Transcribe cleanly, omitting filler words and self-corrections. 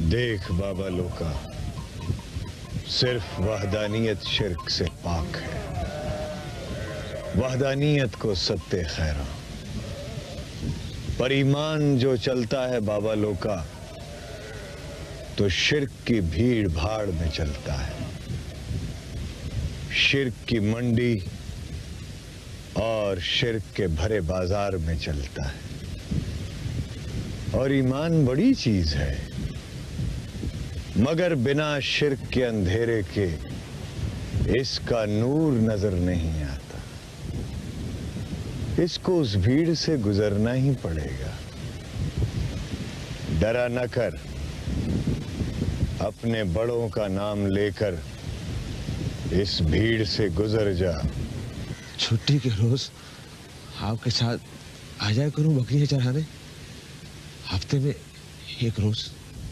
देख बाबा लोका, सिर्फ वहदानियत शिर्क से पाक है। वहदानियत को सत्ते खैरा, पर ईमान जो चलता है बाबा लोका तो शिर्क की भीड़ भाड़ में चलता है। शिर्क की मंडी और शिर्क के भरे बाजार में चलता है। और ईमान बड़ी चीज है, मगर बिना शिर्क के अंधेरे के इसका नूर नजर नहीं आता। इसको उस भीड़ से गुजरना ही पड़ेगा। डरा न कर, अपने बड़ों का नाम लेकर इस भीड़ से गुजर जा। छुट्टी के रोज आपके साथ आ जाया करूं बकरियां चराने, हफ्ते में एक रोज।